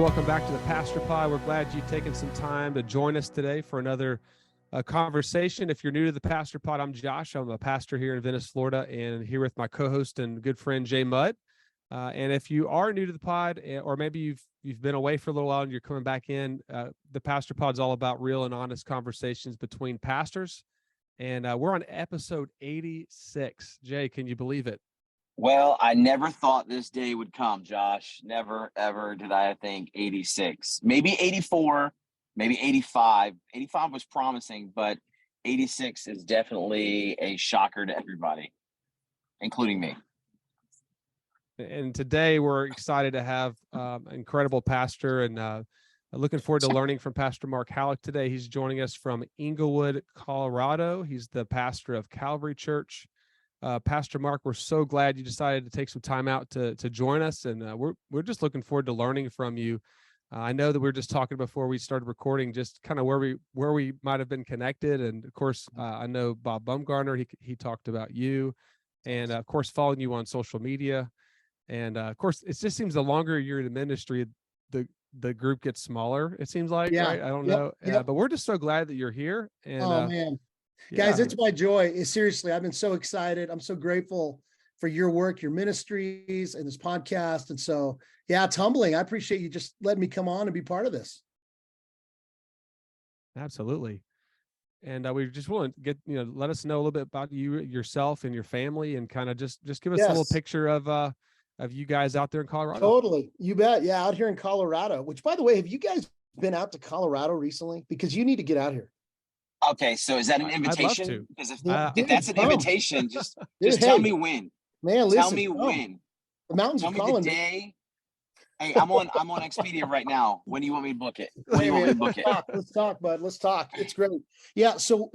Welcome back to the Pastor Pod. We're glad you've taken some time to join us today for another conversation. If you're new to the Pastor Pod, I'm Josh. I'm a pastor here in Venice, Florida, and here with my co-host and good friend Jay Mudd. And if you are new to the pod, or maybe you've been away for a little while and you're coming back in, the Pastor Pod is all about real and honest conversations between pastors. And we're on episode 86. Jay, can you believe it? Well, I never thought this day would come, Josh. Never, ever did I think 86. Maybe 84, maybe 85. 85 was promising, but 86 is definitely a shocker to everybody, including me. And today we're excited to have an incredible pastor, and looking forward to learning from Pastor Mark Hallock today. He's joining us from Englewood, Colorado. He's the pastor of Calvary Church. Pastor Mark, we're so glad you decided to take some time out to join us, and we're just looking forward to learning from you. I know that we were just talking before we started recording, just kind of where we might have been connected, and of course, I know Bob Bumgarner. He talked about you, and of course, following you on social media, and of course, it just seems the longer you're in the ministry, the group gets smaller. It seems like, right? I don't know, but we're just so glad that you're here. And man. Guys, it's my joy. Seriously, I've been so excited. I'm so grateful for your work, your ministries, and this podcast. And so, it's humbling. I appreciate you just letting me come on and be part of this. Absolutely. And we just want to get, let us know a little bit about yourself and your family, and kind of just give us a little picture of you guys out there in Colorado. Totally. You bet. Yeah. Out here in Colorado, which, by the way, have you guys been out to Colorado recently? Because you need to get out here. Okay, so is that an invitation? I'd love to. Because if that's an invitation, just tell me when. Man, listen, tell me when. The mountains tell are calling me the day. Hey, I'm on Expedia right now. When do you want me to book it? When do you want me to book it? Let's talk, bud. Let's talk. It's great. Yeah. So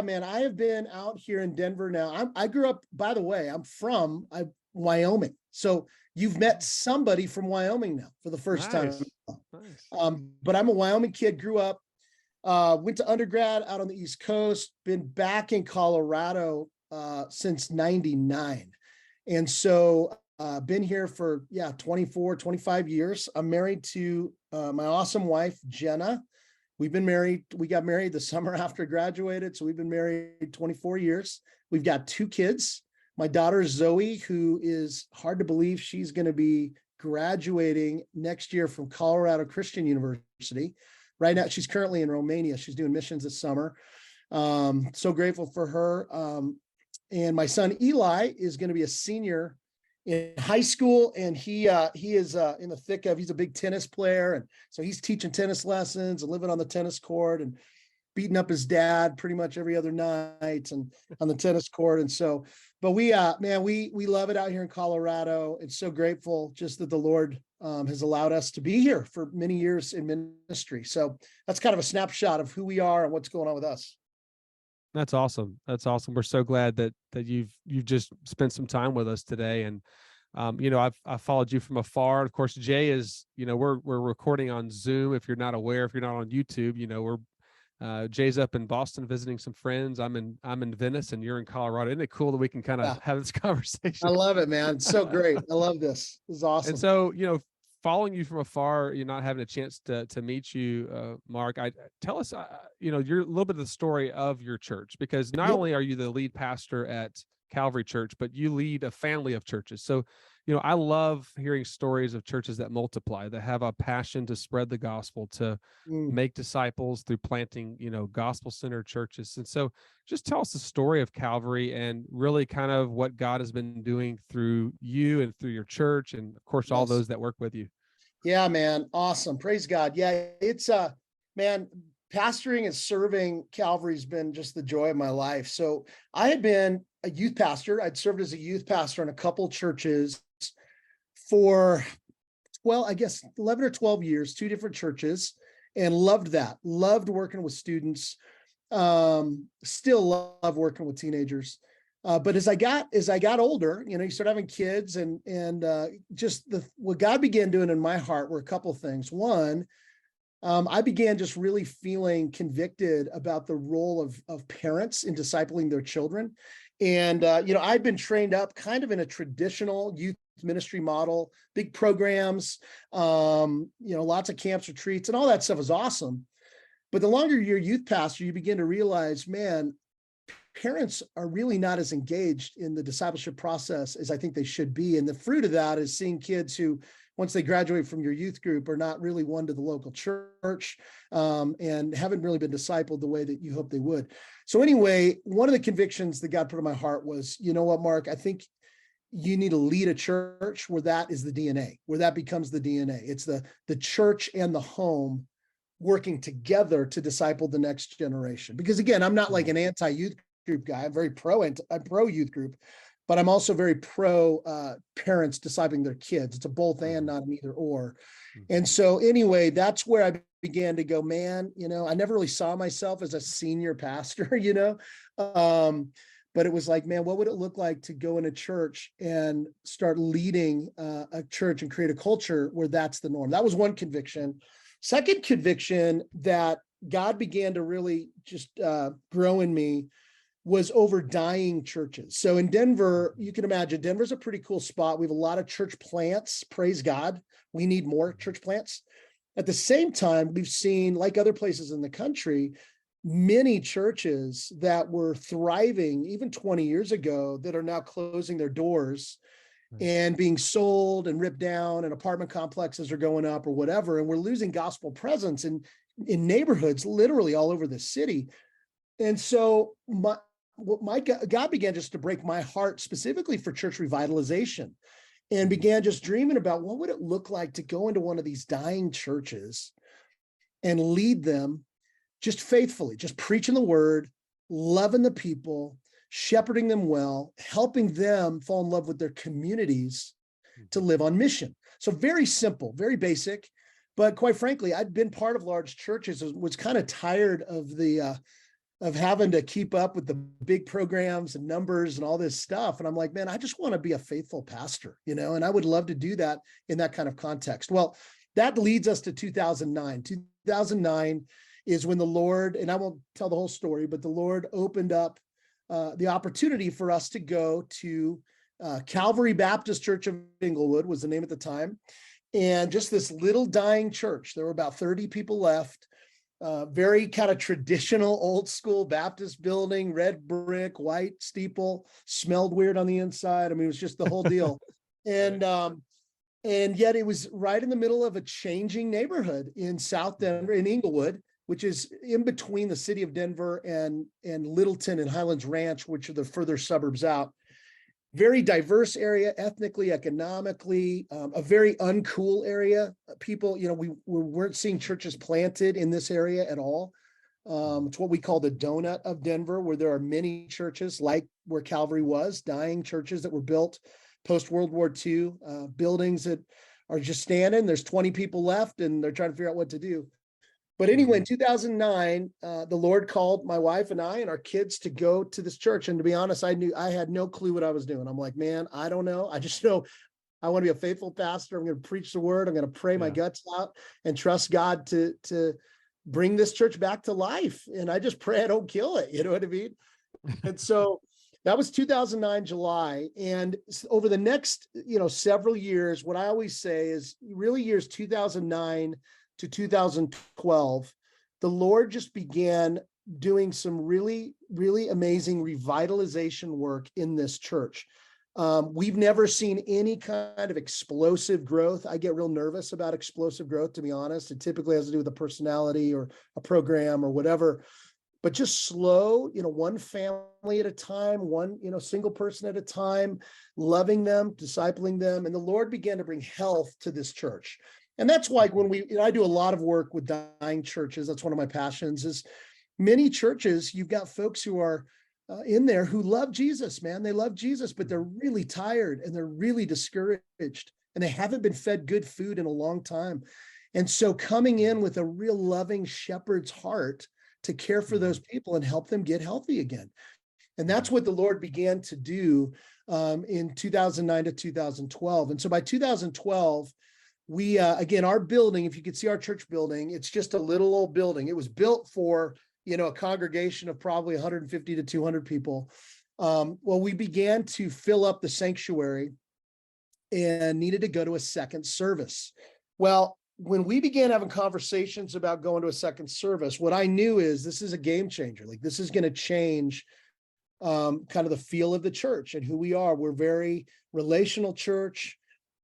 man, I have been out here in Denver now. I grew up, by the way, I'm from Wyoming. So you've met somebody from Wyoming now for the first time. Nice. But I'm a Wyoming kid, grew up. Went to undergrad out on the East Coast, been back in Colorado since 99. And so been here for 24, 25 years. I'm married to my awesome wife, Jenna. We got married the summer after I graduated. So we've been married 24 years. We've got 2 kids. My daughter, Zoe, who is hard to believe she's going to be graduating next year from Colorado Christian University. Right now, she's currently in Romania. She's doing missions this summer. So grateful for her. And my son, Eli, is going to be a senior in high school. And he is in the thick of, he's a big tennis player. And so he's teaching tennis lessons and living on the tennis court and beating up his dad pretty much every other night and on the tennis court. And so, but we love it out here in Colorado. And so grateful just that the Lord has allowed us to be here for many years in ministry. So that's kind of a snapshot of who we are and what's going on with us. That's awesome. We're so glad that you've just spent some time with us today. And I've followed you from afar. Of course, Jay is, we're recording on Zoom. If you're not aware, if you're not on YouTube, Jay's up in Boston visiting some friends. I'm in Venice, and you're in Colorado. Isn't it cool that we can kind of have this conversation? I love it, man. It's so great. I love this. This is awesome. And so, following you from afar, you're not having a chance to meet you, Mark. Tell us, you're a little bit of the story of your church, because not only are you the lead pastor at Calvary Church, but you lead a family of churches. So, I love hearing stories of churches that multiply, that have a passion to spread the gospel, to make disciples through planting, gospel-centered churches. And so just tell us the story of Calvary and really kind of what God has been doing through you and through your church, and of course, all those that work with you. Yeah, man. Awesome. Praise God. Yeah, it's man, pastoring and serving Calvary's been just the joy of my life. So I had been a youth pastor. I'd served as a youth pastor in a couple churches for 11 or 12 years, 2 different churches, and loved that. Loved working with students. Still love working with teenagers. But as I got older, you start having kids, and what God began doing in my heart were a couple of things. One, I began just really feeling convicted about the role of parents in discipling their children. And, I'd been trained up kind of in a traditional youth ministry model, big programs, lots of camps, retreats, and all that stuff is awesome. But the longer you're a youth pastor, you begin to realize, man, parents are really not as engaged in the discipleship process as I think they should be. And the fruit of that is seeing kids who, once they graduate from your youth group, are not really won to the local church and haven't really been discipled the way that you hope they would. So anyway, one of the convictions that God put in my heart was, you know what, Mark, I think you need to lead a church where that is the DNA, where that becomes the DNA. It's the church and the home working together to disciple the next generation. Because again, I'm not like an anti-youth group guy. I'm pro youth group, but I'm also very pro parents discipling their kids. It's a both and, not an either or. And so anyway, that's where I began to go, man, I never really saw myself as a senior pastor, but it was like, man, what would it look like to go in a church and start leading a church and create a culture where that's the norm? That was one conviction. Second conviction that God began to really just grow in me was over dying churches. So in Denver, you can imagine Denver's a pretty cool spot. We have a lot of church plants. Praise God. We need more church plants. At the same time, we've seen, like other places in the country, many churches that were thriving even 20 years ago that are now closing their doors and being sold and ripped down, and apartment complexes are going up or whatever. And we're losing gospel presence in neighborhoods literally all over the city. And so God began just to break my heart specifically for church revitalization, and began just dreaming about what would it look like to go into one of these dying churches and lead them just faithfully, just preaching the word, loving the people, shepherding them well, helping them fall in love with their communities to live on mission. So very simple, very basic, but quite frankly, I'd been part of large churches, was kind of tired of of having to keep up with the big programs and numbers and all this stuff. And I'm like, man, I just want to be a faithful pastor, and I would love to do that in that kind of context. Well, that leads us to 2009. 2009 is when the Lord, and I won't tell the whole story, but the Lord opened up the opportunity for us to go to Calvary Baptist Church of Englewood, was the name at the time. And just this little dying church. There were about 30 people left. Very kind of traditional, old school Baptist building, red brick, white steeple, smelled weird on the inside. I mean, it was just the whole deal. And yet it was right in the middle of a changing neighborhood in South Denver, in Englewood, which is in between the city of Denver and Littleton and Highlands Ranch, which are the further suburbs out. Very diverse area, ethnically, economically, a very uncool area. People, we weren't seeing churches planted in this area at all. It's what we call the donut of Denver, where there are many churches, like where Calvary was, dying churches that were built post-World War II, buildings that are just standing. There's 20 people left, and they're trying to figure out what to do. But anyway, in 2009, the Lord called my wife and I and our kids to go to this church. And to be honest, I had no clue what I was doing. I'm like, man, I don't know. I just know I want to be a faithful pastor. I'm going to preach the word. I'm going to pray my guts out and trust God to bring this church back to life. And I just pray I don't kill it. You know what I mean? And so that was 2009, July. And over the next, several years, what I always say is really years 2009 to 2012, the Lord just began doing some really, really amazing revitalization work in this church. We've never seen any kind of explosive growth. I get real nervous about explosive growth, to be honest. It typically has to do with a personality or a program or whatever, but just slow, one family at a time, one, single person at a time, loving them, discipling them. And the Lord began to bring health to this church. And that's why when I do a lot of work with dying churches, that's one of my passions, is many churches, you've got folks who are in there who love Jesus, man. They love Jesus, but they're really tired and they're really discouraged and they haven't been fed good food in a long time. And so coming in with a real loving shepherd's heart to care for those people and help them get healthy again. And that's what the Lord began to do in 2009 to 2012. And so by 2012, we, again, our building, if you could see our church building, it's just a little old building. It was built for, a congregation of probably 150 to 200 people. Well, we began to fill up the sanctuary and needed to go to a second service. Well, when we began having conversations about going to a second service, what I knew is this is a game changer. Like, this is going to change kind of the feel of the church and who we are. We're very relational church.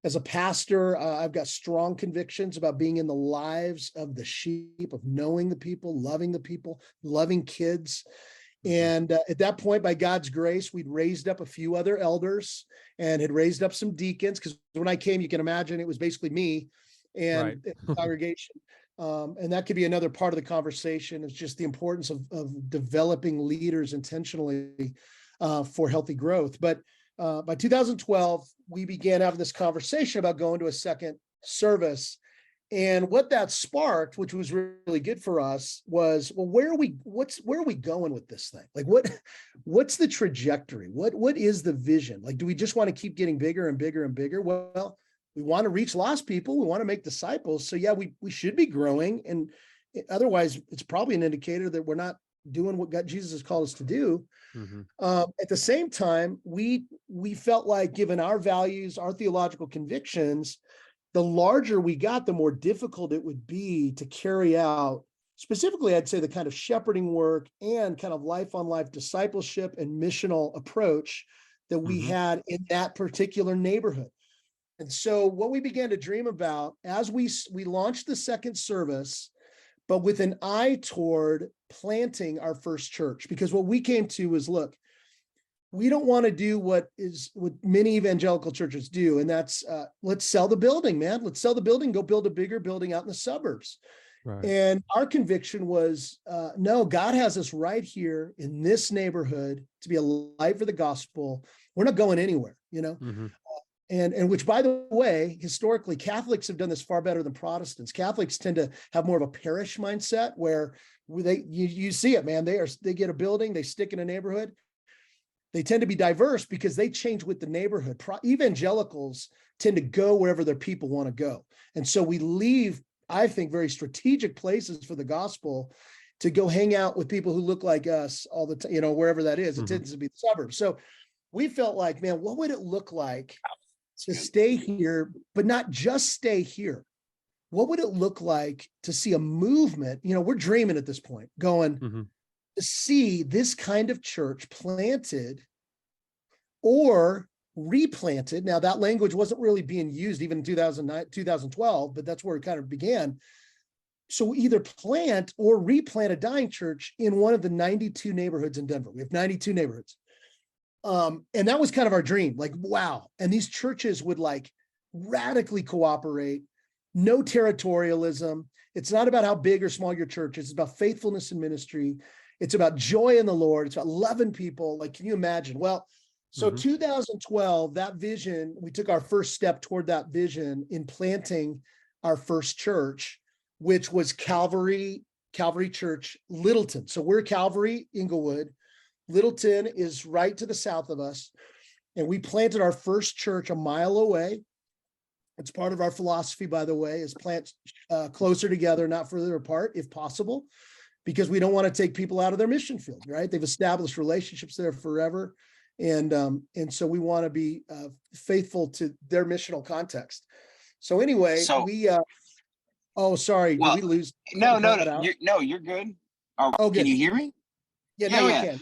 As a pastor, I've got strong convictions about being in the lives of the sheep, of knowing the people, loving kids. And at that point, by God's grace, we'd raised up a few other elders and had raised up some deacons, because when I came, you can imagine it was basically me and the congregation. And that could be another part of the conversation, is just the importance of developing leaders intentionally for healthy growth. But by 2012, we began having this conversation about going to a second service. And what that sparked, which was really good for us, was, well, where are we going with this thing? Like, what's the trajectory? What is the vision? Like, do we just want to keep getting bigger and bigger and bigger? Well, we want to reach lost people. We want to make disciples. So yeah, we should be growing. And otherwise, it's probably an indicator that we're not doing what God, Jesus has called us to do. At the same time, we felt like, given our values, our theological convictions, the larger we got, the more difficult it would be to carry out, specifically, I'd say, the kind of shepherding work and kind of life-on-life discipleship and missional approach that we had in that particular neighborhood. And so what we began to dream about as we launched the second service, but with an eye toward planting our first church, because what we came to was, look, we don't want to do what many evangelical churches do. And that's, let's sell the building, man. Let's sell the building, go build a bigger building out in the suburbs. Right. And our conviction was, no, God has us right here in this neighborhood to be a light for the gospel. We're not going anywhere, you know? And which, by the way, historically, Catholics have done this far better than Protestants. Catholics tend to have more of a parish mindset, where you see it, man. They get a building, they stick in a neighborhood. They tend to be diverse because they change with the neighborhood. Evangelicals tend to go wherever their people want to go. And so we leave, I think, very strategic places for the gospel to go hang out with people who look like us all the time, you know, wherever that is. It tends to be the suburbs. So we felt like, man, what would it look like to stay here, but not just stay here? What would it look like to see a movement? You know, we're dreaming at this point, going, to see this kind of church planted or replanted. Now, that language wasn't really being used even in 2009, 2012, but that's where it kind of began. So either plant or replant a dying church in one of the 92 neighborhoods in Denver. We have 92 neighborhoods. And that was kind of our dream, like, wow. And these churches would like radically cooperate, no territorialism. It's not about how big or small your church is. It's about faithfulness in ministry. It's about joy in the Lord. It's about loving people. Like, can you imagine? Well, so 2012, that vision, we took our first step toward that vision in planting our first church, which was Calvary Church, Littleton. So we're Calvary, Englewood. Littleton is right to the south of us. And we planted our first church a mile away. It's part of our philosophy, by the way, is plant closer together, not further apart, if possible, because we don't want to take people out of their mission field, right? They've established relationships there forever. And so we want to be faithful to their missional context. So anyway, sorry, well, did we lose? No, you're good. Good. Can you hear me? Yeah, now I can.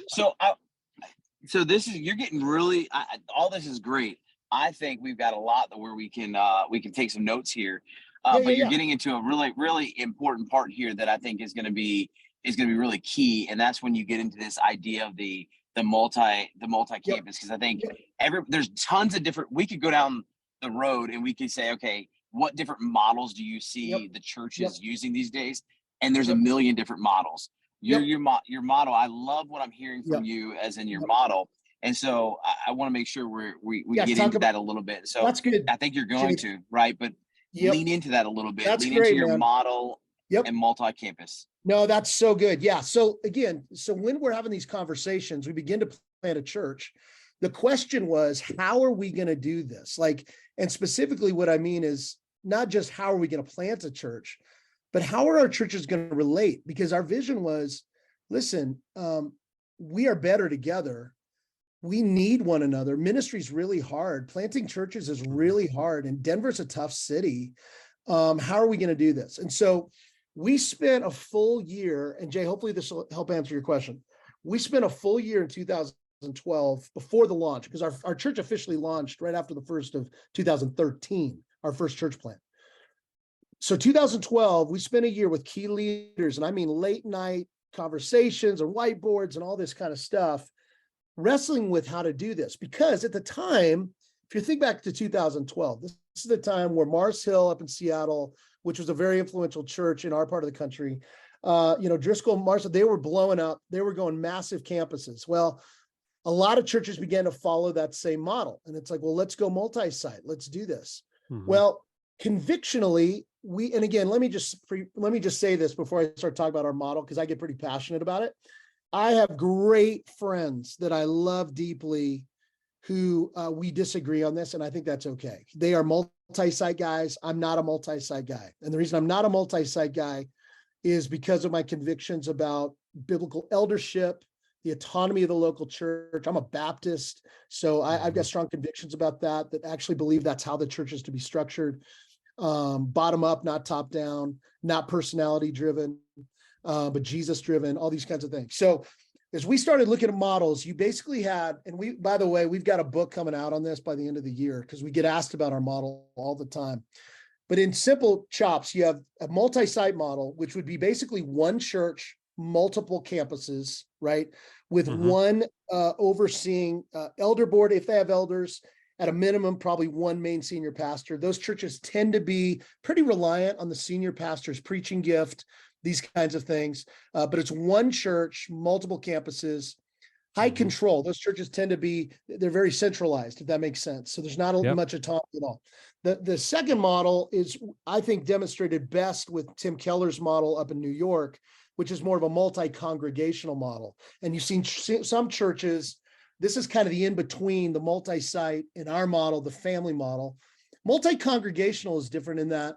So this is, you're getting really, all this is great. I think we've got a lot where we can take some notes here. But you're getting into a really, really important part here that I think is going to be really key. And that's when you get into this idea of the multi-campus, because I think there's tons of different, we could go down the road and we could say, okay, what different models do you see the churches using these days? And there's a million different models. Your model, I love what I'm hearing from you as in your model. And so I want to make sure we get into that a little bit. So that's good. I think you're going to, right? But lean into that a little bit. That's lean great, into your man. model and multi-campus. No, that's so good. Yeah. So again, when we're having these conversations, we begin to plant a church. The question was, how are we going to do this? Like, and specifically what I mean is not just how are we going to plant a church, but how are our churches going to relate? Because our vision was, listen, we are better together, we need one another. Ministry is really hard. Planting churches is really hard, and Denver's a tough city. How are we going to do this? And so we spent a full year, and Jay, hopefully this will help answer your question. We spent a full year in 2012 before the launch, because our church officially launched right after the first of 2013, our first church plant. So 2012, we spent a year with key leaders, and I mean late night conversations and whiteboards and all this kind of stuff, wrestling with how to do this. Because at the time, if you think back to 2012, this is the time where Mars Hill up in Seattle, which was a very influential church in our part of the country, Driscoll, Mars, they were blowing up. They were going massive campuses. Well, a lot of churches began to follow that same model. And it's like, well, let's go multi-site. Let's do this. Mm-hmm. Well, convictionally, and again, let me just say this before I start talking about our model, because I get pretty passionate about it. I have great friends that I love deeply who we disagree on this, and I think that's okay. They are multi-site guys. I'm not a multi-site guy. And the reason I'm not a multi-site guy is because of my convictions about biblical eldership, the autonomy of the local church. I'm a Baptist, so I've got strong convictions about that actually believe that's how the church is to be structured. Bottom up, not top down, not personality driven, but Jesus driven, all these kinds of things. So as we started looking at models, you basically had, and by the way, we've got a book coming out on this by the end of the year, because we get asked about our model all the time. But in simple chops, you have a multi-site model, which would be basically one church, multiple campuses, right? With one overseeing elder board, if they have elders, at a minimum, probably one main senior pastor. Those churches tend to be pretty reliant on the senior pastor's preaching gift, these kinds of things. But it's one church, multiple campuses, high control. Those churches tend to be, they're very centralized, if that makes sense. So there's not much autonomy at all. The second model is, I think, demonstrated best with Tim Keller's model up in New York, which is more of a multi-congregational model. And you've seen some churches, this is kind of the in-between the multi-site and our model, the family model. Multi-congregational is different in that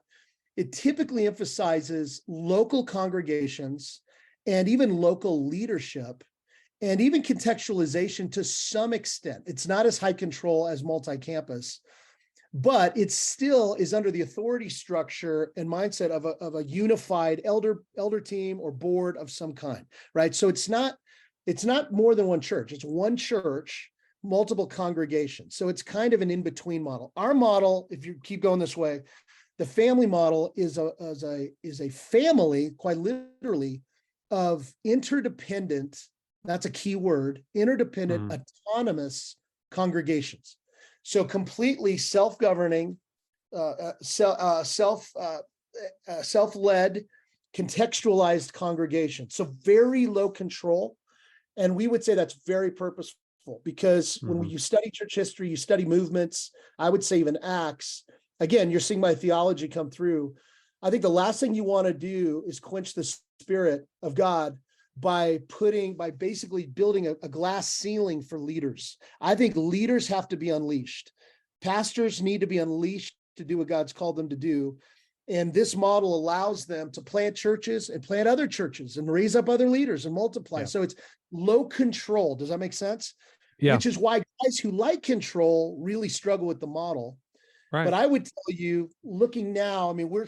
it typically emphasizes local congregations and even local leadership and even contextualization to some extent. It's not as high control as multi-campus, but it still is under the authority structure and mindset of a unified elder team or board of some kind, right? So it's not more than one church. It's one church, multiple congregations. So it's kind of an in-between model. Our model, if you keep going this way, the family model is a family, quite literally, of interdependent, that's a key word, interdependent, autonomous congregations. So completely self-governing, self-led, contextualized congregations. So very low control. And we would say that's very purposeful, because when you study church history, you study movements, I would say even Acts, again, you're seeing my theology come through. I think the last thing you want to do is quench the Spirit of God by basically building a glass ceiling for leaders. I think leaders have to be unleashed. Pastors need to be unleashed to do what God's called them to do. And this model allows them to plant churches and plant other churches and raise up other leaders and multiply. So it's low control. Does that make sense? Yeah. Which is why guys who like control really struggle with the model. Right. But I would tell you, looking now, I mean, we're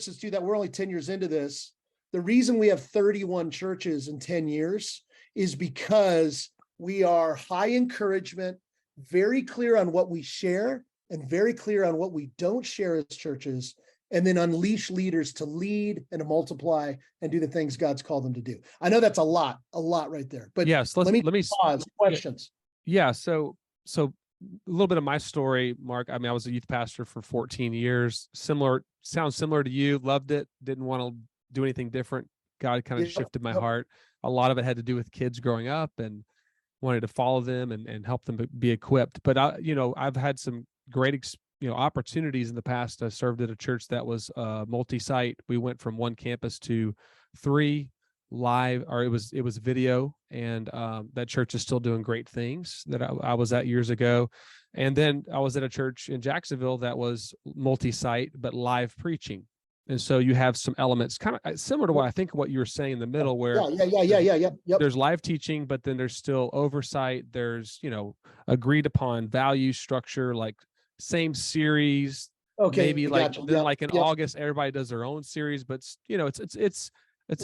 only 10 years into this. The reason we have 31 churches in 10 years is because we are high encouragement, very clear on what we share and very clear on what we don't share as churches, and then unleash leaders to lead and to multiply and do the things God's called them to do. I know that's a lot right there. But yes, let me pause. Questions. Yeah. So a little bit of my story, Mark. I mean, I was a youth pastor for 14 years. Sounds similar to you. Loved it. Didn't want to do anything different. God kind of shifted my heart. A lot of it had to do with kids growing up and wanted to follow them and help them be equipped. But I've had some great opportunities in the past. I served at a church that was multi-site. We went from one campus to 3 live, or it was video, and that church is still doing great things that I was at years ago. And then I was at a church in Jacksonville that was multi-site but live preaching. And so you have some elements kind of similar to what I think what you were saying in the middle, where Yep. there's live teaching, but then there's still oversight. There's, agreed upon value structure, like same series, Okay, maybe like gotcha. then Yep, like in yep. August, everybody does their own series, but it's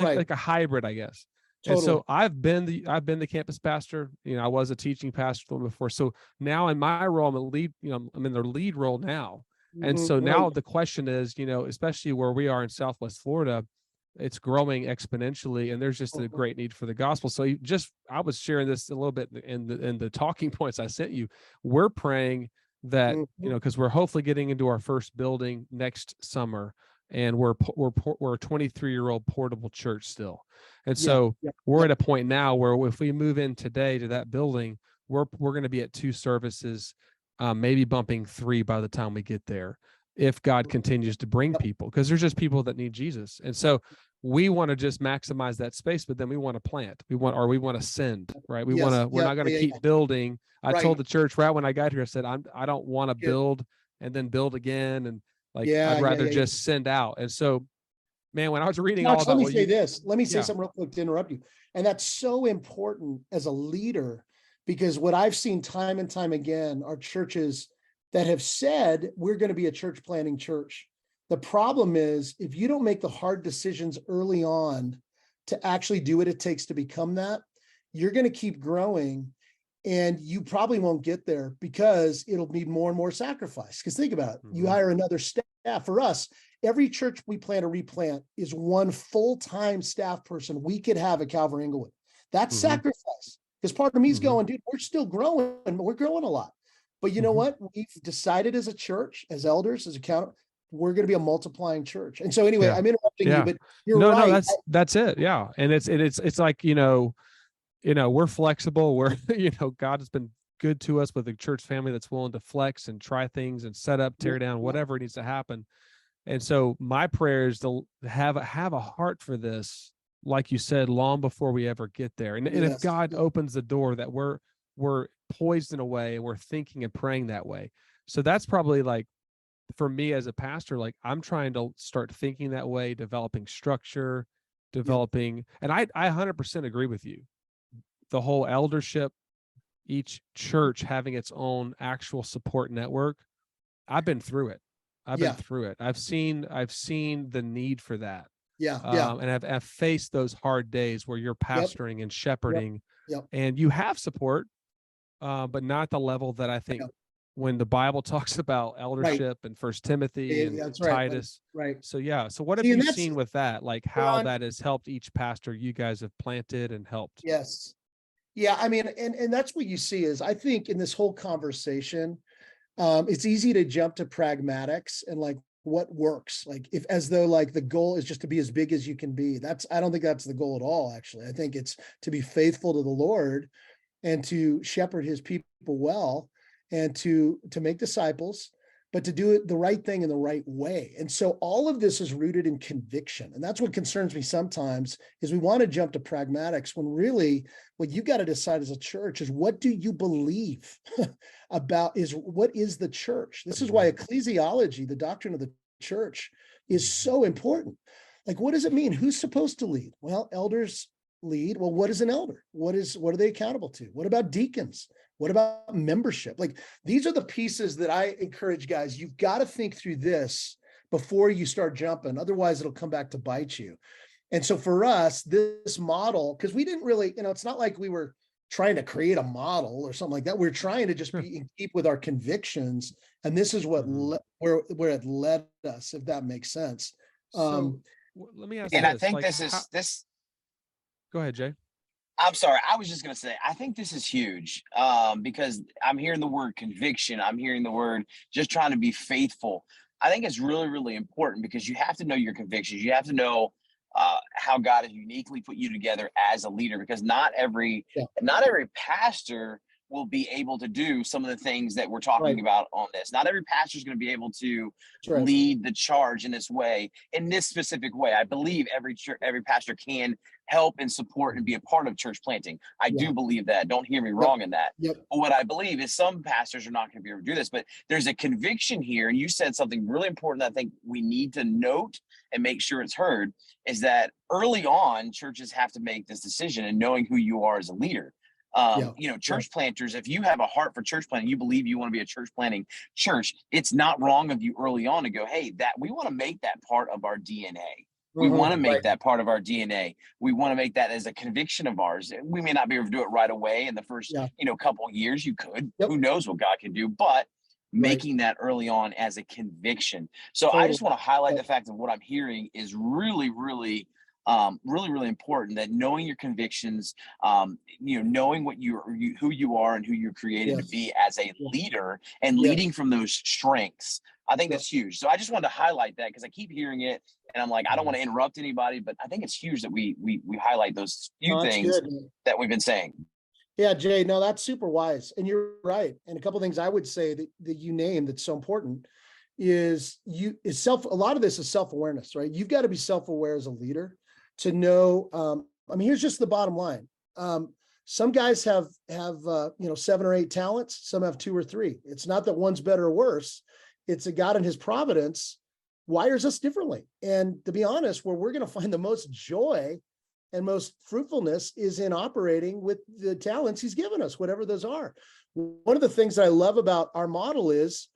Right. like a hybrid, I guess. And Totally. so I've been the campus pastor. I was a teaching pastor before. So now in my role, I'm a lead, I'm in the lead role now. And so now the question is, especially where we are in Southwest Florida, it's growing exponentially, and there's just a great need for the gospel. So I was sharing this a little bit in the talking points I sent you. We're praying that, because we're hopefully getting into our first building next summer, and we're a 23-year-old portable church still. And so we're at a point now where if we move in today to that building, we're going to be at 2 services, maybe bumping 3 by the time we get there, if God continues to bring people, because there's just people that need Jesus. And so we want to just maximize that space, but then we want to plant. We want to send, right? We're not going to keep building. I told the church right when I got here, I said, I don't want to build and then build again. And I'd rather just send out. And so, man, when I was reading all about let me say something real quick to interrupt you. And that's so important as a leader, because what I've seen time and time again are churches that have said, we're going to be a church planting church. The problem is, if you don't make the hard decisions early on to actually do what it takes to become that, you're going to keep growing, and you probably won't get there because it'll need more and more sacrifice. Because think about it, you hire another staff. For us, every church we plan to replant is one full-time staff person we could have at Calvary Englewood. That's sacrifice. Because part of me's going, dude, we're still growing. We're growing a lot. But you know what? We've decided as a church, as elders, as accountants, we're going to be a multiplying church. And so anyway, I'm interrupting you, but you're right. No, that's it. Yeah. And it's like, we're flexible. We're, God has been good to us with a church family that's willing to flex and try things and set up, tear down, whatever needs to happen. And so my prayer is to have a heart for this, like you said, long before we ever get there. And if God opens the door, that we're poised in a way, and we're thinking and praying that way. So that's probably, like, for me as a pastor, like, I'm trying to start thinking that way, developing structure, and I 100% agree with you. The whole eldership, each church having its own actual support network. I've been through it. I've seen the need for that. And I've faced those hard days where you're pastoring and shepherding, and you have support, but not the level that I think when the Bible talks about eldership and First Timothy and Titus. So what have you seen with that? Like how that has helped each pastor you guys have planted and helped? Yes. Yeah. I mean, and that's what you see is, I think in this whole conversation, it's easy to jump to pragmatics and like what works, like as though like the goal is just to be as big as you can be. I don't think that's the goal at all. Actually, I think it's to be faithful to the Lord and to shepherd his people well, and to make disciples, but to do it the right thing in the right way. And so all of this is rooted in conviction. And that's what concerns me sometimes, is we want to jump to pragmatics when really what you got to decide as a church is, what do you believe about what is the church? This is why ecclesiology, the doctrine of the church, is so important. Like, what does it mean? Who's supposed to lead? Well, elders lead. Well, what is an elder? What are they accountable to? What about deacons? What about membership? Like, these are the pieces that I encourage guys. You've got to think through this before you start jumping. Otherwise, it'll come back to bite you. And so for us, this model, because we didn't really, it's not like we were trying to create a model or something like that. We're trying to just be in keep with our convictions. And this is what where it led us, if that makes sense. So let me ask and you I think this. Go ahead, Jay. I'm sorry. I was just going to say, I think this is huge because I'm hearing the word conviction. I'm hearing the word just trying to be faithful. I think it's really, really important because you have to know your convictions. You have to know how God has uniquely put you together as a leader, because not every pastor will be able to do some of the things that we're talking about on this. Not every pastor is going to be able to lead the charge in this way, in this specific way. I believe every pastor can help and support and be a part of church planting. I do believe that. Don't hear me wrong in that. But what I believe is some pastors are not going to be able to do this, but there's a conviction here. And you said something really important that I think we need to note and make sure it's heard, is that early on, churches have to make this decision and knowing who you are as a leader. Church planters, if you have a heart for church planting, you believe you want to be a church planting church, it's not wrong of you early on to go, hey, that we want to make that part of our DNA. We want to make that part of our DNA. We want to make that as a conviction of ours. We may not be able to do it right away in the first, couple of years. You could. Who knows what God can do? But making that early on as a conviction. So I just want to highlight the fact that what I'm hearing is really, really, really important, that knowing your convictions, knowing what who you are and who you're created to be as a leader, and leading from those strengths. I think that's huge. So I just wanted to highlight that because I keep hearing it and I'm like, I don't want to interrupt anybody, but I think it's huge that we highlight those few things that we've been saying. Yeah, Jay, no, that's super wise. And you're right. And a couple of things I would say that you named that's so important is a lot of this is self-awareness, right? You've got to be self-aware as a leader to know, here's just the bottom line. Some guys have 7 or 8 talents. Some have 2 or 3. It's not that one's better or worse. It's a God in his providence wires us differently. And to be honest, where we're going to find the most joy and most fruitfulness is in operating with the talents he's given us, whatever those are. One of the things that I love about our model is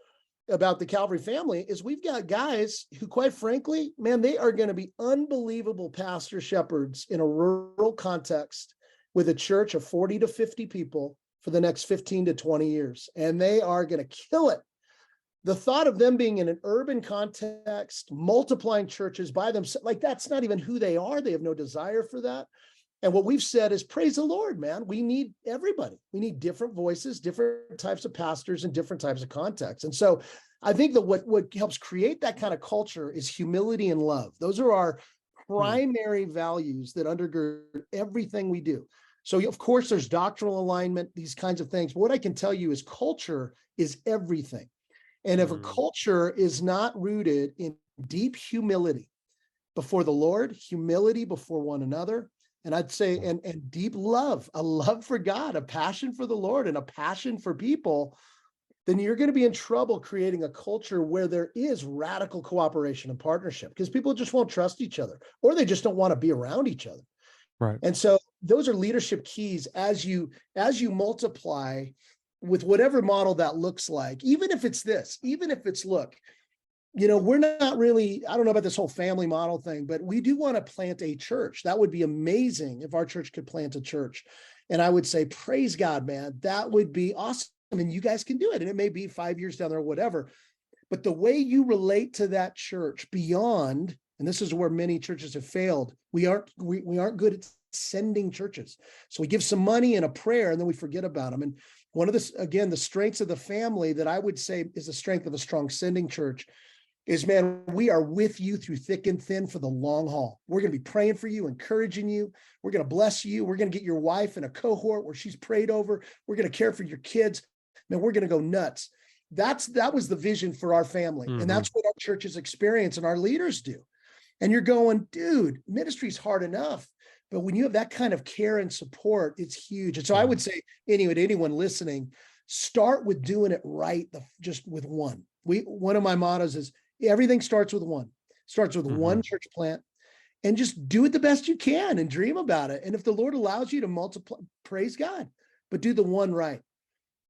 about the Calvary family is we've got guys who, quite frankly, man, they are going to be unbelievable pastor shepherds in a rural context with a church of 40 to 50 people for the next 15 to 20 years. And they are going to kill it. The thought of them being in an urban context, multiplying churches by themselves, like that's not even who they are. They have no desire for that. And what we've said is, praise the Lord, man. We need everybody. We need different voices, different types of pastors, and different types of contexts. And so I think that what helps create that kind of culture is humility and love. Those are our primary values that undergird everything we do. So of course, there's doctrinal alignment, these kinds of things. But what I can tell you is culture is everything. And if a culture is not rooted in deep humility before the Lord, humility before one another, and I'd say, and deep love, a love for God, a passion for the Lord, and a passion for people, then you're going to be in trouble creating a culture where there is radical cooperation and partnership, because people just won't trust each other, or they just don't want to be around each other. Right. And so those are leadership keys as you multiply with whatever model that looks like, even if it's look, we're not really, I don't know about this whole family model thing, but we do want to plant a church. That would be amazing if our church could plant a church. And I would say, praise God, man, that would be awesome. And you guys can do it. And it may be 5 years down there or whatever, but the way you relate to that church beyond, and this is where many churches have failed. We aren't good at sending churches. So we give some money and a prayer and then we forget about them. And one of the strengths of the family that I would say is the strength of a strong sending church is, man, we are with you through thick and thin for the long haul. We're going to be praying for you, encouraging you. We're going to bless you. We're going to get your wife in a cohort where she's prayed over. We're going to care for your kids. Man, we're going to go nuts. That was the vision for our family. And that's what our churches experience and our leaders do. And you're going, dude, ministry's hard enough. But when you have that kind of care and support, it's huge. And so I would say, anyway, to anyone listening, start with doing it right, just with one. One of my mottos is everything starts with one. Starts with one church plant, and just do it the best you can and dream about it. And if the Lord allows you to multiply, praise God, but do the one right.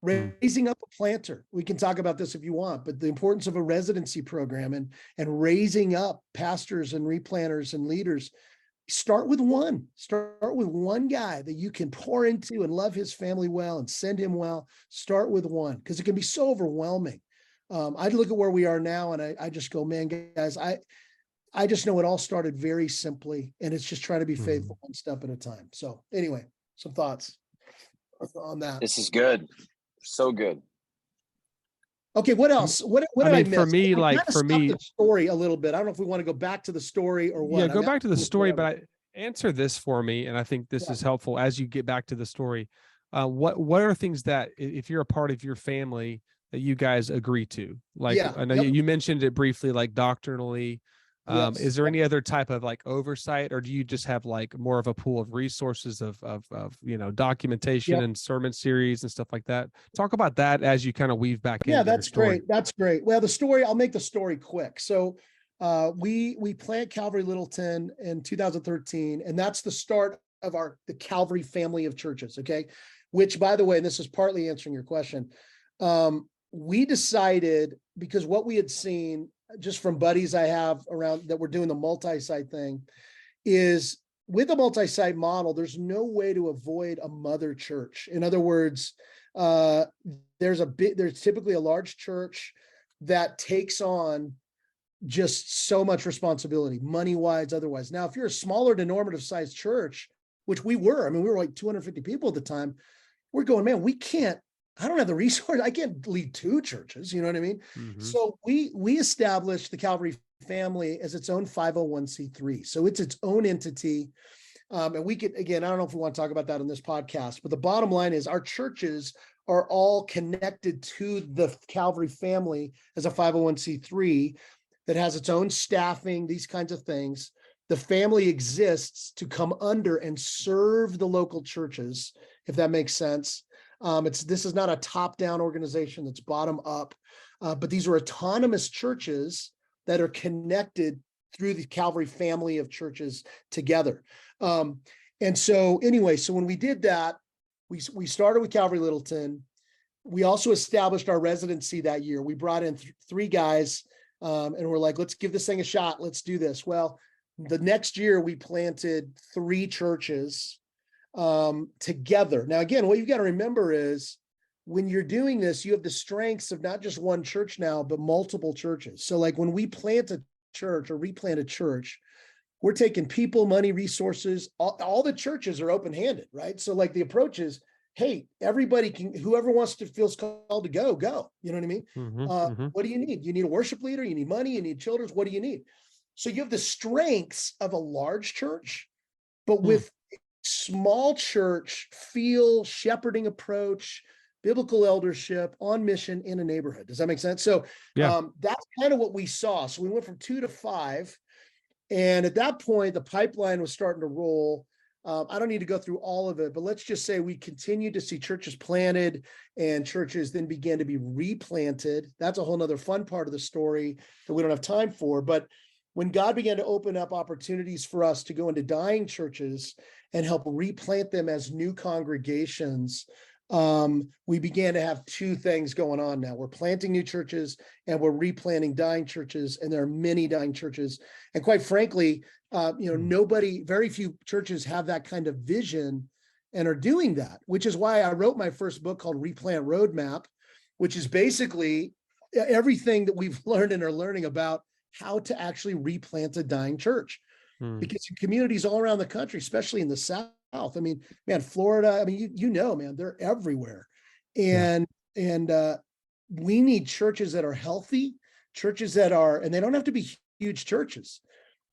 Raising up a planter. We can talk about this if you want, but the importance of a residency program and raising up pastors and replanters and leaders. Start with one guy that you can pour into and love his family well and send him well. Start with one, because it can be so overwhelming. I look at where we are now and I just go, man, guys, I just know it all started very simply, and it's just trying to be faithful one step at a time. So anyway, some thoughts on that. This is good. So good. Okay, what else? What did I miss? For me, the story a little bit. I don't know if we want to go back to the story or what. Yeah, go back to the story, but answer this for me, and I think this is helpful as you get back to the story. What are things that, if you're a part of your family, that you guys agree to? Like, I know you mentioned it briefly, like doctrinally. Is there any other type of like oversight, or do you just have like more of a pool of resources of documentation and sermon series and stuff like that? Talk about that as you kind of weave back in. Yeah, that's great. That's great. Well, the story, I'll make the story quick. So we plant Calvary Littleton in 2013, and that's the start of the Calvary family of churches. Okay, which, by the way, and this is partly answering your question. We decided, because what we had seen just from buddies I have around that were doing the multi-site thing, is with a multi-site model, there's no way to avoid a mother church. In other words, there's typically a large church that takes on just so much responsibility, money-wise, otherwise. Now, if you're a smaller denominative sized church, which we were, I mean, we were like 250 people at the time, we're going, man, I don't have the resource. I can't lead two churches. You know what I mean? Mm-hmm. So we established the Calvary family as its own 501c3. So it's its own entity. And we could, again, I don't know if we want to talk about that on this podcast, but the bottom line is our churches are all connected to the Calvary family as a 501c3 that has its own staffing, these kinds of things. The family exists to come under and serve the local churches, if that makes sense. This is not a top-down organization that's bottom up, but these are autonomous churches that are connected through the Calvary family of churches together. And so anyway, so when we did that, we started with Calvary Littleton. We also established our residency that year. We brought in three guys, and we're like, let's give this thing a shot. Let's do this. Well, the next year we planted 3 churches together. Now, again, what you've got to remember is when you're doing this, you have the strengths of not just one church now, but multiple churches. So like when we plant a church or replant a church, we're taking people, money, resources, all the churches are open-handed, right? So like the approach is, hey, everybody whoever wants to, feels called to go. You know what I mean? Mm-hmm. What do you need? You need a worship leader, you need money, you need children's, what do you need? So you have the strengths of a large church, but with small church feel, shepherding approach, biblical eldership, on mission in a neighborhood. Does that make sense? So that's kind of what we saw. So we went from 2 to 5. And at that point, the pipeline was starting to roll. I don't need to go through all of it, but let's just say we continued to see churches planted and churches then began to be replanted. That's a whole nother fun part of the story that we don't have time for. But when God began to open up opportunities for us to go into dying churches and help replant them as new congregations, we began to have 2 things going on now. We're planting new churches and we're replanting dying churches, and there are many dying churches. And quite frankly, very few churches have that kind of vision and are doing that, which is why I wrote my first book called Replant Roadmap, which is basically everything that we've learned and are learning about how to actually replant a dying church. Because in communities all around the country, especially in the South, I mean, man, Florida, I mean, man, they're everywhere. And we need churches that are healthy, churches that are, and they don't have to be huge churches.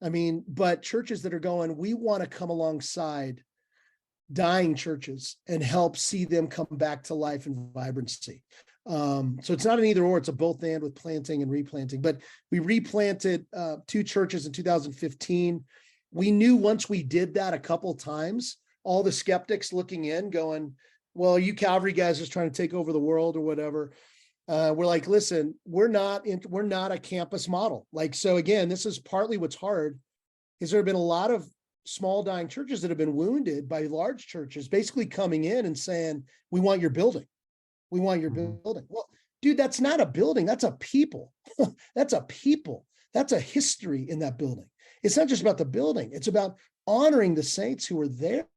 I mean, but churches that are going, we want to come alongside dying churches and help see them come back to life and vibrancy. So it's not an either or, it's a both and with planting and replanting. But we replanted 2 churches in 2015. We knew once we did that a couple times, all the skeptics looking in going, well, you Calvary guys just trying to take over the world or whatever. We're like, listen, we're not a campus model. Like, so again, this is partly what's hard is there have been a lot of small dying churches that have been wounded by large churches, basically coming in and saying, we want your building. We want your building. Well, dude, that's not a building. That's a people. That's a people. That's a history in that building. It's not just about the building. It's about honoring the saints who are there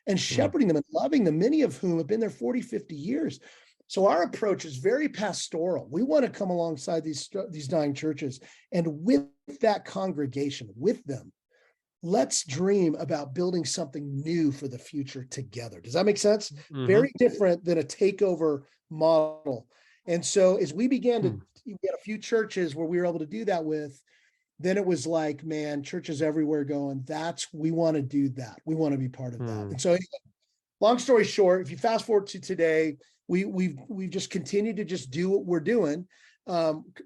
and shepherding them and loving them, many of whom have been there 40, 50 years. So our approach is very pastoral. We want to come alongside these dying churches, and with that congregation, with them, let's dream about building something new for the future together. Does that make sense? Very different than a takeover model. And so as we began to get a few churches where we were able to do that with, then it was like, man, churches everywhere going, we want to do that. We want to be part of that. And so anyway, long story short, if you fast forward to today, we've just continued to just do what we're doing.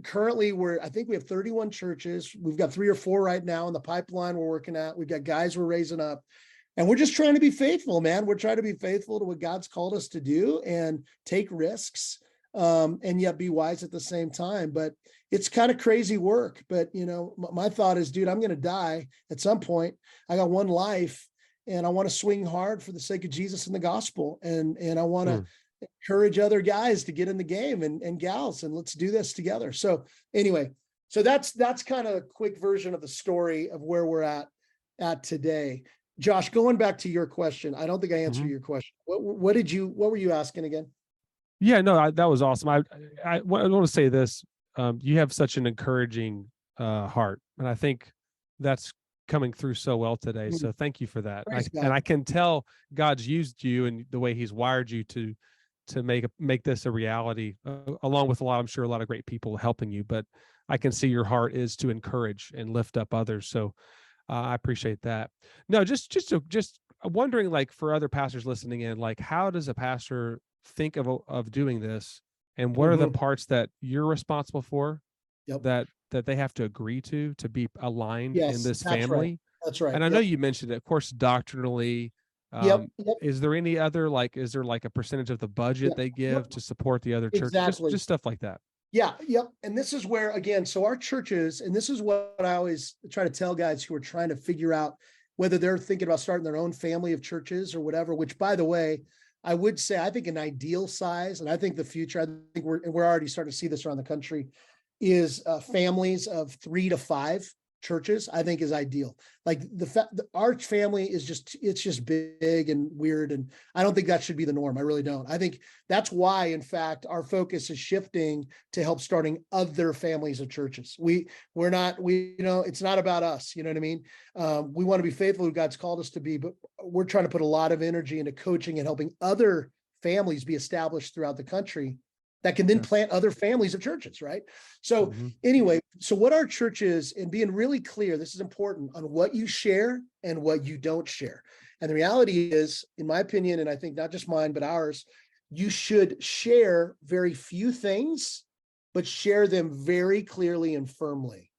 Currently I think we have 31 churches. We've got 3 or 4 right now in the pipeline we're working at. We've got guys we're raising up, and we're just trying to be faithful, man. We're trying to be faithful to what God's called us to do and take risks. and yet be wise at the same time. But it's kind of crazy work. But, my thought is, dude, I'm going to die at some point. I got one life, and I want to swing hard for the sake of Jesus and the gospel. And I want to encourage other guys to get in the game and gals, and let's do this together. So anyway, so that's kind of a quick version of the story of where we're at today. Josh, going back to your question, I don't think I answered your question. What were you asking again? Yeah, no, that was awesome. I want to say this. You have such an encouraging heart, and I think that's coming through so well today. So thank you for that. And I can tell God's used you and the way He's wired you to make this a reality, along with I'm sure a lot of great people helping you. But I can see your heart is to encourage and lift up others. So I appreciate that. No, just wondering, like, for other pastors listening in, like, how does a pastor think of doing this, and what are the parts that you're responsible for that they have to agree to be aligned in this family? Right. That's right. And I know you mentioned it, of course, doctrinally. Is there any other, is there like a percentage of the budget they give to support the other church? Exactly. Just stuff like that. Yeah. Yep. And this is where, again, so our churches, and this is what I always try to tell guys who are trying to figure out whether they're thinking about starting their own family of churches or whatever, which, by the way, I would say, I think an ideal size, and I think the future, I think we're already starting to see this around the country, is families of 3 to 5 churches. I think is ideal. Like our family is it's just big and weird, and I don't think that should be the norm. I really don't. I think that's why, in fact, our focus is shifting to help starting other families of churches. We're not, it's not about us. You know what I mean? We want to be faithful to who God's called us to be, but we're trying to put a lot of energy into coaching and helping other families be established throughout the country that can then plant other families of churches, right? So anyway, so what our church is, and being really clear, this is important, on what you share and what you don't share. And the reality is, in my opinion, and I think not just mine, but ours, you should share very few things, but share them very clearly and firmly,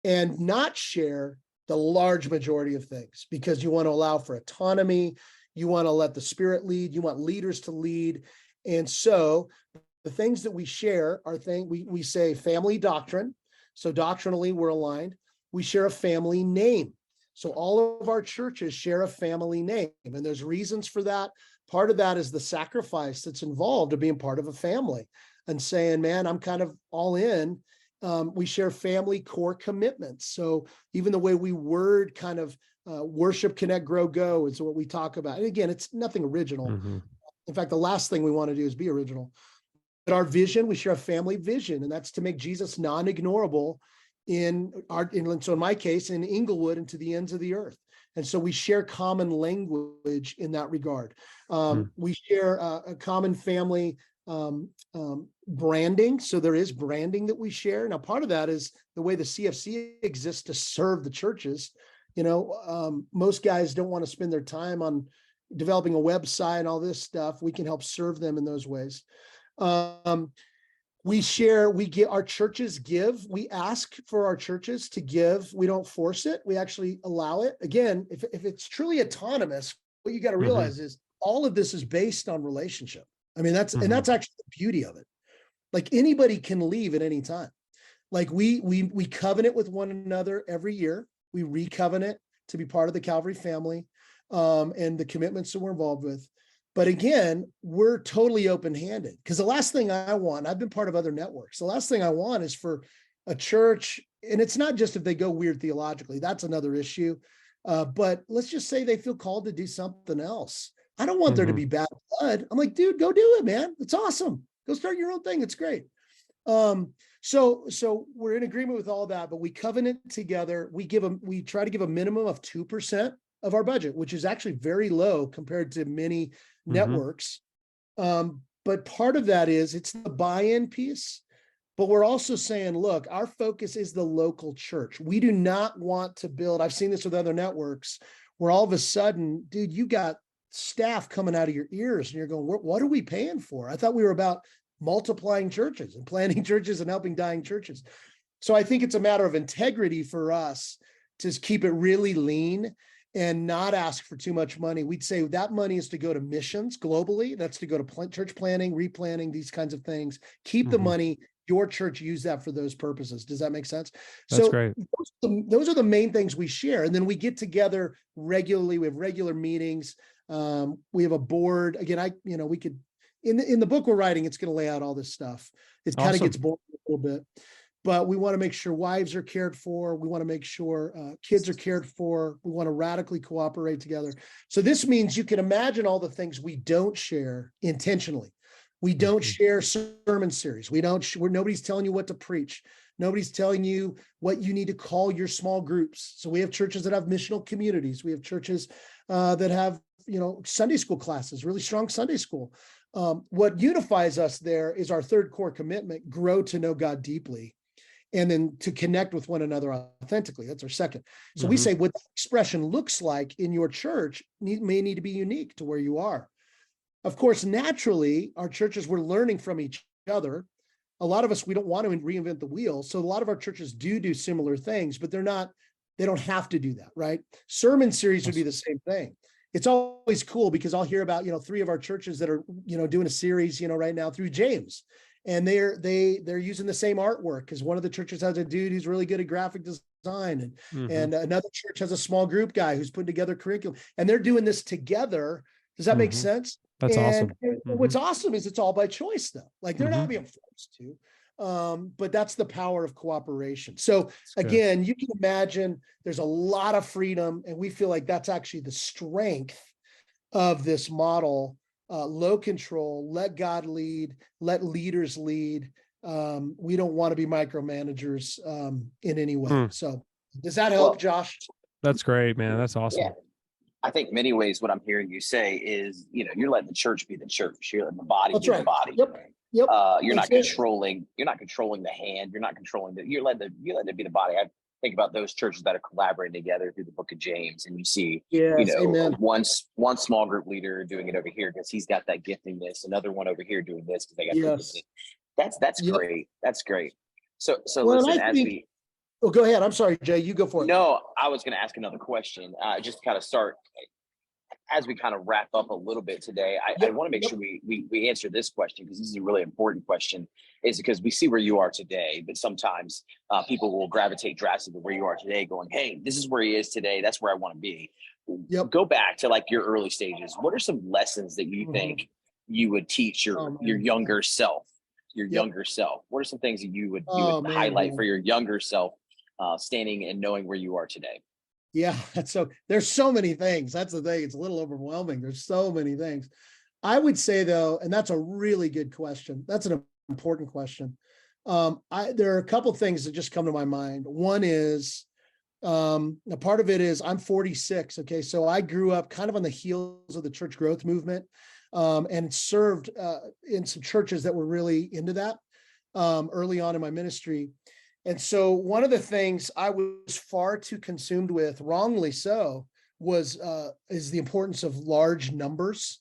and not share the large majority of things, because you want to allow for autonomy. You want to let the Spirit lead. You want leaders to lead. And so the things that we share are we say family doctrine. So doctrinally, we're aligned. We share a family name. So all of our churches share a family name, and there's reasons for that. Part of that is the sacrifice that's involved of being part of a family and saying, man, I'm kind of all in. We share family core commitments. So even the way we word kind of worship, connect, grow, go is what we talk about. And again, it's nothing original. In fact, the last thing we want to do is be original. But our vision, we share a family vision, and that's to make Jesus non-ignorable so in my case, in Englewood and to the ends of the earth. And so we share common language in that regard. We share a common family branding. So there is branding that we share. Now, part of that is the way the CFC exists to serve the churches. Most guys don't want to spend their time on developing a website and all this stuff. We can help serve them in those ways. Our churches give. We ask for our churches to give. We don't force it. We actually allow it. Again, if it's truly autonomous, what you got to realize is all of this is based on relationship. I mean, that's actually the beauty of it. Like, anybody can leave at any time. Like we covenant with one another every year. We re-covenant to be part of the Calvary family, and the commitments that we're involved with. But again, we're totally open-handed, because the last thing I want, I've been part of other networks. The last thing I want is for a church, and it's not just if they go weird theologically, that's another issue. But let's just say they feel called to do something else. I don't want there to be bad blood. I'm like, dude, go do it, man. It's awesome. Go start your own thing. It's great. So we're in agreement with all that, but we covenant together. We try to give a minimum of 2% of our budget, which is actually very low compared to many networks. But part of that is it's the buy-in piece, but we're also saying, look, our focus is the local church. We do not want to build, I've seen this with other networks, where all of a sudden, dude, you got staff coming out of your ears and you're going, what are we paying for? I thought we were about multiplying churches and planting churches and helping dying churches. So I think it's a matter of integrity for us to keep it really lean and not ask for too much money. We'd say that money is to go to missions globally. That's to go to church planning, replanning, these kinds of things. Keep the money. Your church use that for those purposes. Does that make sense? That's great. Those are the main things we share. And then we get together regularly. We have regular meetings. We have a board. Again, we could, in the book we're writing, it's going to lay out all this stuff. It kind of gets boring a little bit, but we want to make sure wives are cared for. We want to make sure kids are cared for. We want to radically cooperate together. So this means you can imagine all the things we don't share intentionally. We don't share sermon series. Nobody's telling you what to preach. Nobody's telling you what you need to call your small groups. So we have churches that have missional communities. We have churches that have, Sunday school classes, really strong Sunday school. What unifies us there is our third core commitment: grow to know God deeply, and then to connect with one another authentically. That's our second. So we say what the expression looks like in your church may need to be unique to where you are. Of course, naturally, our churches, we're learning from each other. A lot of us, we don't want to reinvent the wheel. So a lot of our churches do similar things, but they don't have to do that, right? Sermon series would be the same thing. It's always cool because I'll hear about, 3 of our churches that are, doing a series, right now through James. And they're using the same artwork, because one of the churches has a dude who's really good at graphic design, and another church has a small group guy who's putting together curriculum, and they're doing this together. Does that make sense? That's awesome. What's awesome is it's all by choice, though. Like, they're not being forced to, but that's the power of cooperation. So again, you can imagine there's a lot of freedom, and we feel like that's actually the strength of this model. Low control, let God lead, let leaders lead. We don't want to be micromanagers in any way. So does that help, Josh? That's great, man. That's awesome. Yeah. I think many ways what I'm hearing you say is, you're letting the church be the church. You're letting the body be the body. Yep. You're not controlling the hand. You're not controlling you're letting it be the body. I think about those churches that are collaborating together through the book of James, and you see, one small group leader doing it over here because he's got that giftingness, another one over here doing this because they got that gifting. That's great. That's great. So listen, Oh, go ahead. I'm sorry, Jay. You go for it. No, I was going to ask another question. Just to kind of start as we kind of wrap up a little bit today. I want to make sure we answer this question, because this is a really important question. Is because we see where you are today, but sometimes people will gravitate drastically to where you are today, going, "Hey, this is where he is today. That's where I want to be." Go back to like your early stages. What are some lessons that you think you would teach your younger self? Younger self. What are some things that you would highlight for your younger self? Standing and knowing where you are today? Yeah, there's so many things. That's the thing. It's a little overwhelming. There's so many things. I would say, though, and that's a really good question. That's an important question. There are a couple things that just come to my mind. One is, a part of it is I'm 46. Okay. So I grew up kind of on the heels of the church growth movement, and served in some churches that were really into that early on in my ministry. And so one of the things I was far too consumed with, wrongly so, is the importance of large numbers.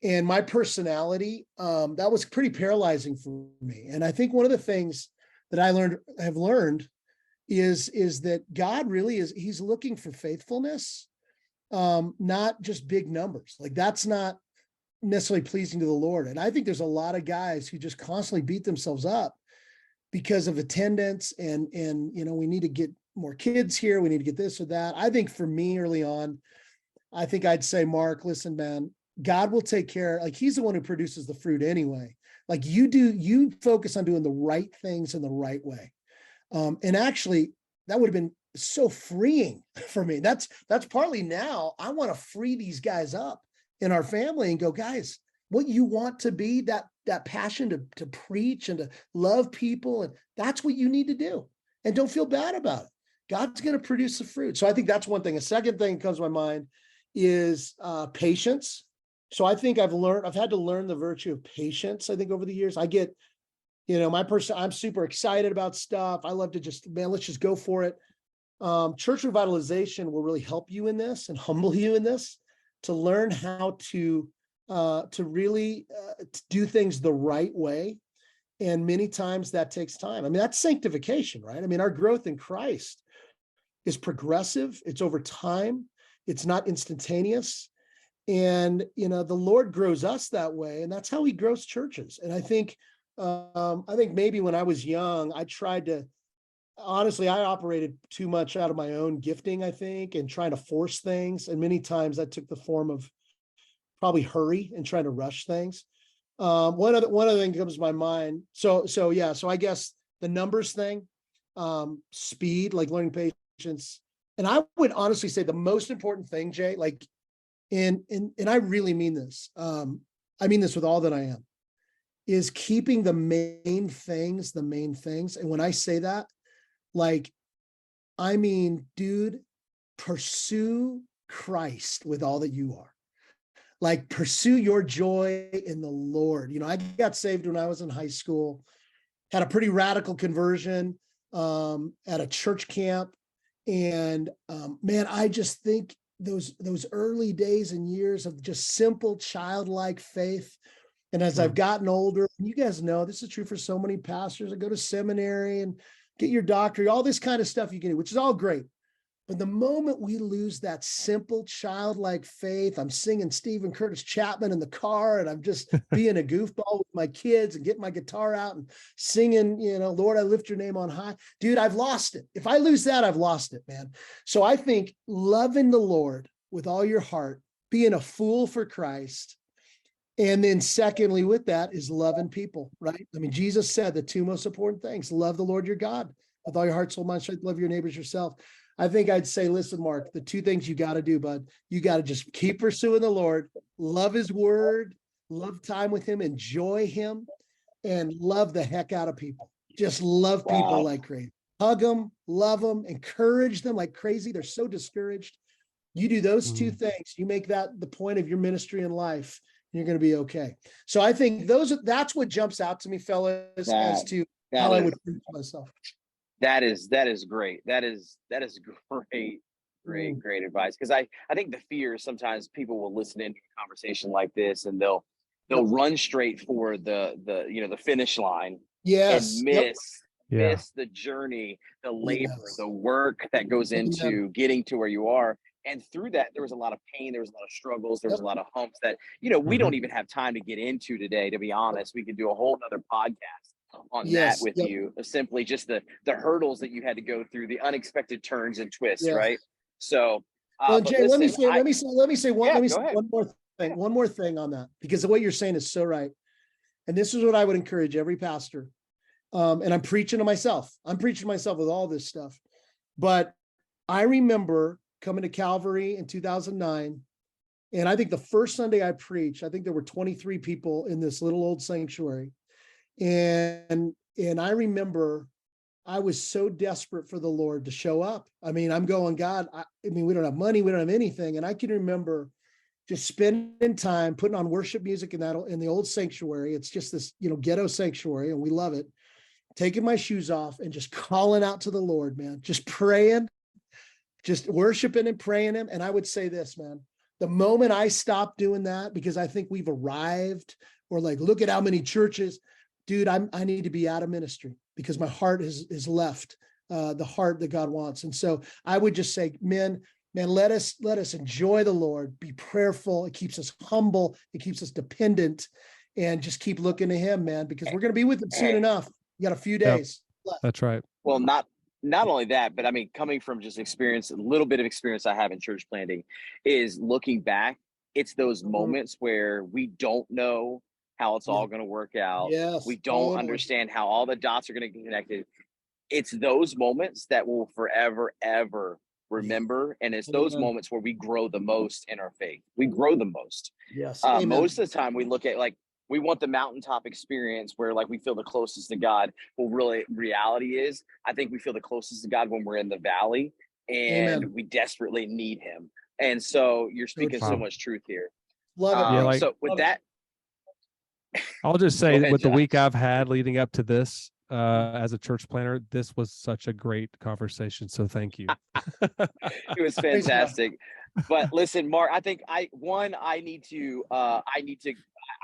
And my personality, that was pretty paralyzing for me. And I think one of the things that I have learned is that God really he's looking for faithfulness, not just big numbers. Like, that's not necessarily pleasing to the Lord. And I think there's a lot of guys who just constantly beat themselves up because of attendance and we need to get more kids here. We need to get this or that. I think for me early on, I think I'd say, Mark, listen, man, God will take care. Like, he's the one who produces the fruit anyway. Like, you focus on doing the right things in the right way. And actually that would have been so freeing for me. That's partly now I want to free these guys up in our family and go, guys, what you want to be, that passion to preach and to love people, and that's what you need to do. And don't feel bad about it. God's going to produce the fruit. So I think that's one thing. A second thing that comes to my mind is patience. So I think I've had to learn the virtue of patience. I think over the years, I get, I'm super excited about stuff. I love to let's just go for it. Church revitalization will really help you in this and humble you in this, to learn how to really do things the right way. And many times that takes time. I mean, that's sanctification, right? I mean, our growth in Christ is progressive. It's over time. It's not instantaneous. And, the Lord grows us that way. And that's how he grows churches. And I think maybe when I was young, honestly, I operated too much out of my own gifting, I think, and trying to force things. And many times that took the form of probably hurry and trying to rush things. One other thing comes to my mind. So I guess the numbers thing, speed, like learning patience. And I would honestly say the most important thing, Jay, like, and I really mean this. I mean this with all that I am, is keeping the main things. And when I say that, like, I mean, dude, pursue Christ with all that you are. Like, pursue your joy in the Lord. I got saved when I was in high school, had a pretty radical conversion at a church camp. And man, I just think those early days and years of just simple childlike faith. And as I've gotten older, you guys know this is true for so many pastors that go to seminary and get your doctorate, all this kind of stuff you can do, which is all great. But the moment we lose that simple childlike faith, I'm singing Stephen Curtis Chapman in the car, and I'm just being a goofball with my kids and getting my guitar out and singing, Lord, I lift your name on high. Dude, I've lost it. If I lose that, I've lost it, man. So I think loving the Lord with all your heart, being a fool for Christ, and then secondly with that is loving people, right? I mean, Jesus said the two most important things: love the Lord your God with all your heart, soul, mind, strength, love your neighbors yourself. I think I'd say, listen, Mark, the two things you got to do, bud, you got to just keep pursuing the Lord, love his word, love time with him, enjoy him, and love the heck out of people. Just love people like crazy. Hug them, love them, encourage them like crazy. They're so discouraged. You do those two things, you make that the point of your ministry in life, and you're going to be okay. So I think that's what jumps out to me, fellas, as to how I would preach myself. That is great. That is great advice. Because I think the fear is sometimes people will listen into a conversation like this and they'll run straight for the finish line. Yes. And miss the journey, the labor, the work that goes into getting to where you are. And through that, there was a lot of pain, there was a lot of struggles, there was a lot of humps that, we don't even have time to get into today, to be honest. We could do a whole nother podcast on that with you, simply just the hurdles that you had to go through, the unexpected turns and twists, right? So Jay, listen, let me say one more thing on that, because the way you're saying is so right. And this is what I would encourage every pastor. And I'm preaching to myself with all this stuff. But I remember coming to Calvary in 2009. And I think the first Sunday I preached, I think there were 23 people in this little old sanctuary. And I remember I was so desperate for the Lord to show up. I mean, I'm going, God, we don't have money, we don't have anything. And I can remember just spending time putting on worship music in the old sanctuary. It's just this, ghetto sanctuary, and we love it. Taking my shoes off and just calling out to the Lord, man, just praying, just worshiping and praying him. And I would say this, man, the moment I stopped doing that, because I think we've arrived, or like, look at how many churches, dude, I need to be out of ministry because my heart is left the heart that God wants. And so I would just say, man, let us enjoy the Lord, be prayerful. It keeps us humble. It keeps us dependent, and just keep looking to him, man, because we're going to be with him soon enough. You got a few days left. That's right. Well, not only that, but I mean, coming from just experience, a little bit of experience I have in church planting, is looking back. It's those moments where we don't know how it's all going to work out. Yes, we don't understand how all the dots are going to get connected. It's those moments that we'll forever, ever remember. And it's those moments where we grow the most in our faith. We grow the most. Yes. Most of the time we look at, like, we want the mountaintop experience where, like, we feel the closest to God. Well, really, reality is, I think we feel the closest to God when we're in the valley and we desperately need him. And so you're speaking so much truth here. Love it. So with that, I'll just say ahead, with the Josh. week I've had leading up to this, as a church planner, this was such a great conversation. So thank you. It was fantastic. But listen, Mark, I think I need to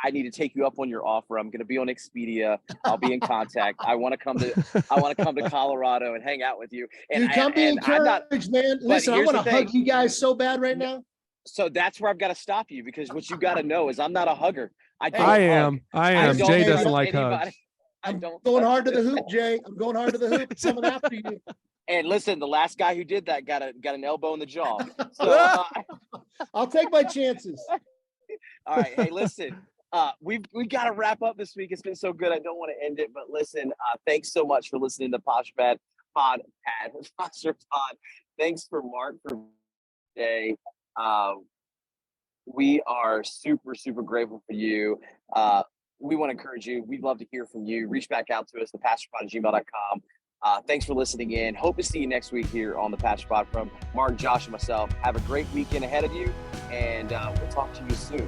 I need to take you up on your offer. I'm going to be on Expedia. I'll be in contact. I want to come to Colorado and hang out with you. And Dude, come be encouraged, man. Listen, I want to hug you guys so bad right now. So that's where I've got to stop you, because what you got to know is I'm not a hugger. I am. Jay doesn't like hugs. I'm going hard to the hoop, Jay. I'm going hard to the hoop. Coming after you. And listen, the last guy who did that got an elbow in the jaw. So I'll take my chances. All right. Hey, listen, we've got to wrap up this week. It's been so good. I don't want to end it, but listen, thanks so much for listening to Pastor Pod. Thanks for Mark for today. We are super, super grateful for you. We want to encourage you. We'd love to hear from you. Reach back out to us, thepastorpod@gmail.com. Thanks for listening in. Hope to see you next week here on the Pastor Pod. From Mark, Josh, and myself, have a great weekend ahead of you, and we'll talk to you soon.